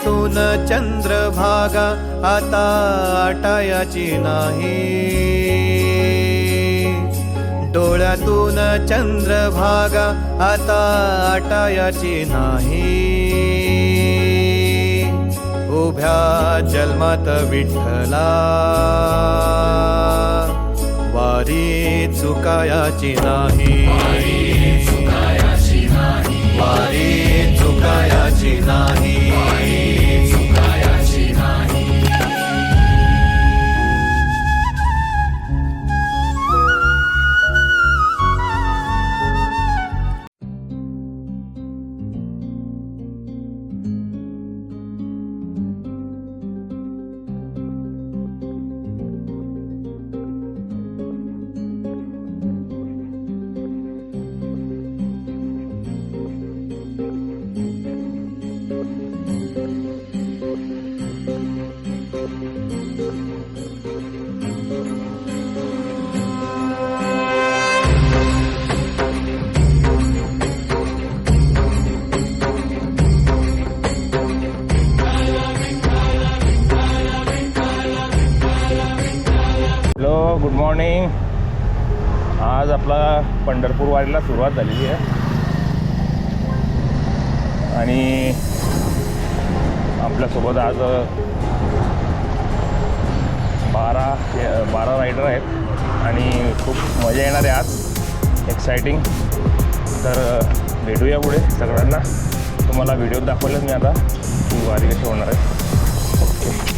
डोळ्यातून चंद्रभागा आता आटायाची नाही, डोळ्यातून चंद्रभागा आता आटायाची नाही। उभ्या जन्मात विठ्ठला वारी चुकायाची नाही, वारी चुकायाची नाही। Hello, good morning. आज आपला पंढरपूर वारीला सुरुवात झालेली आहे आणि आपल्यासोबत आज 12 रायडर आहेत आणि खूप मजा येणार आहे आज, एक्साइटिंग। तर भेटूया पुढे सगळ्यांना। तुम्हाला व्हिडिओ दाखवलेच मी आता की वारी कशी होणार आहे। ओके,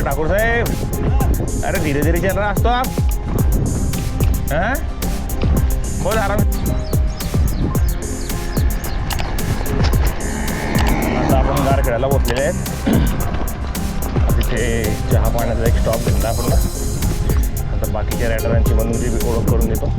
ठाकुर साहेब, अरे धीरे धीरे चल रहा तो आप, हाँ बहुत आराम। आता आपण गारखेड्याला पोहोचलेले आहेत। तिथे चहा पाण्याचा एक स्टॉप घेतला आपण। आता बाकीच्या रायडरांची बनवून ओळख करून देतो।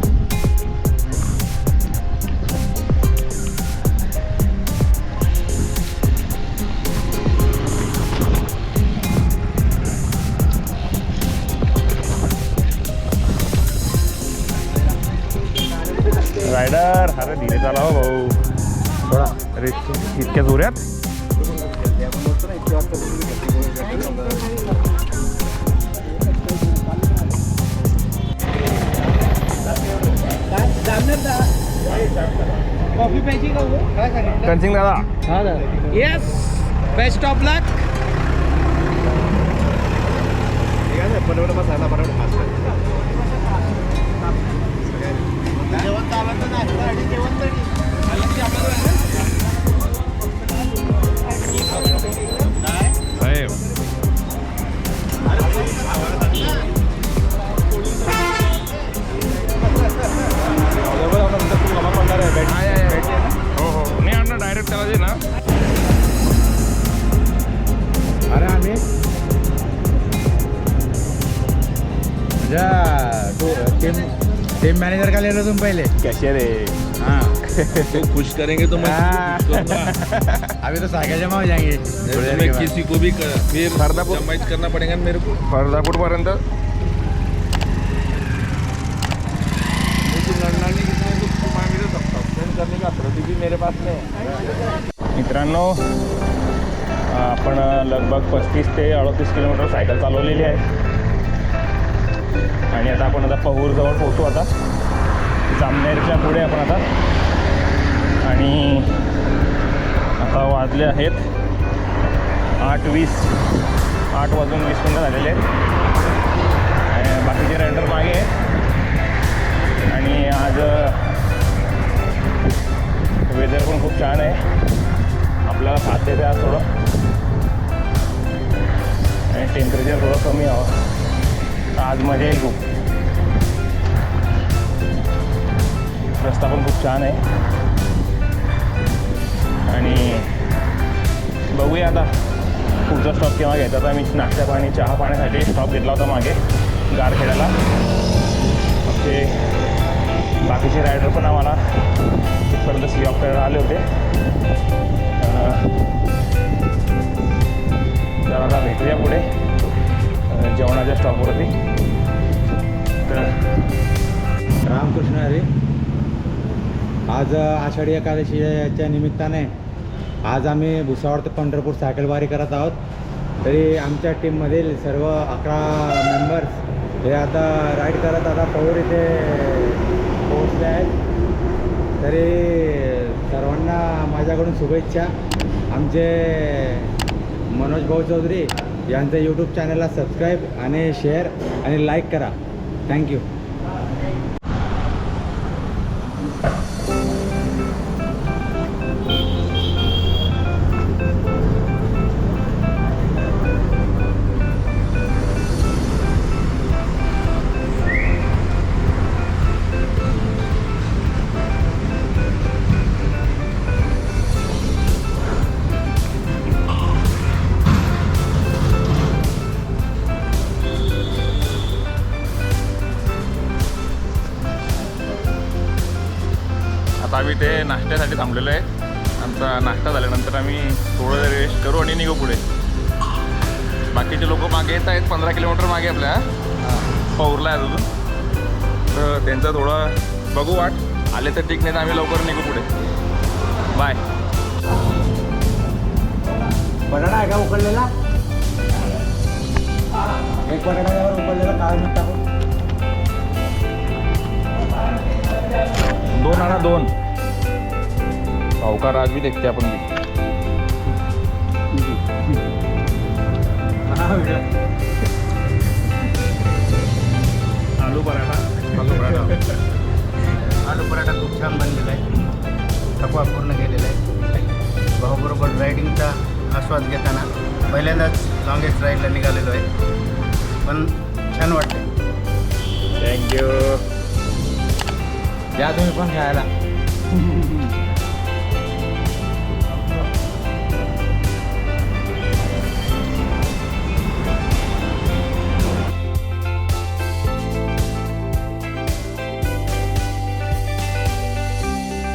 रायडर, अरे धीरे चला हो भाऊ थोडा। अरे इतक्या जोऱ्यात कॉफी पाहिजे का? काय सांगितलं कनसिंग दादा? हा दादा, येस, बेस्ट ऑफ लक। हो, नाही आणणार डायरेक्ट त्याला दे ना। अरे आम्ही टीम मैनेजर का ले लो तुम पहले। कैसे रे? हाँ तो खुश करेंगे तो मैं अभी तो साइकिल जमा हो जाएंगे थोड़ी देर के मैं बाद। किसी को भी फिर फरदापुर जमाइज करना पड़ेगा मेरे को। फरदापूर पर्यंत मुझे लड़ना नहीं, कितना तो मैं मेरे सस्पेंड करने का अथॉरिटी भी मेरे पास में है। मित्रांनो, आपण लगभग 35 ते 38 किलोमीटर सायकल चालवलेली आहे आणि आता आपण पहूरजवळ पोहोचू। आता जामनेरच्या पुढे आपण आता, आणि आता वाजले आहेत 8:20, 8:20 झालेले आहेत। बाकीचे रायडर मागे आहेत आणि आज वेदर पण खूप छान आहे, आपल्याला साथ देते आज थोडं, आणि टेम्परेचर थोडं कमी हवं। आज मजा येईल खूप। रस्ता पण खूप छान आहे आणि बघूया आता पुढचा स्टॉप केव्हा घ्यायचा। आता मी नाश्ता पाणी चहा पाण्यासाठी स्टॉप घेतला होता मागे गारखेड्याला। ते बाकीचे रायडर पण आम्हाला तिथपर्यंत सी ऑफ करायला आले होते, तर आता भेटूया पुढे जेवणाच्या स्टॉपवरती. तर रामकृष्ण हरी. आज आषाढी एकादशीच्या निमित्ताने आज आम्ही भुसावळ ते पंढरपूर सायकलवारी करत आहोत. तरी आमच्या टीममधील सर्व 11 मेंबर्स हे आता राईड करत आता पौर इथे पोहोचले आहेत. तरी सर्वांना माझ्याकडून शुभेच्छा. आमचे मनोज भाऊ चौधरी यांचं यूट्यूब चॅनलला सबस्क्राईब आणि शेअर आणि लाईक करा. थँक्यू. आता आम्ही ते नाश्त्यासाठी थांबलेलो आहे. आमचा नाश्ता झाल्यानंतर आम्ही थोडं रेस्ट करू आणि निघू पुढे. बाकीचे लोक मागे येत आहेत 15 किलोमीटर मागे आपल्या पौरला आहे अजून. तर त्यांचं थोडं बघू वाट. आले तर ठीक, नाही तर आम्ही लवकर निघू पुढे. बाय. बटाटा आहे का उकडलेला? एक बटाटा त्यावर उकडलेला काळ मीठ टाकून. 2 आणा 2. सावकार आज बी देखते आपण बी. आलू पराठा. आलू पराठा खूप छान बनलेला आहे. थकवा पूर्ण केलेला आहे. भाऊबरोबर रायडिंगचा आस्वाद घेताना पहिल्यांदाच लॉंगेस्ट राईडला निघालेलो आहे. पण छान वाटते. थँक्यू. या तुम्ही पण खायला.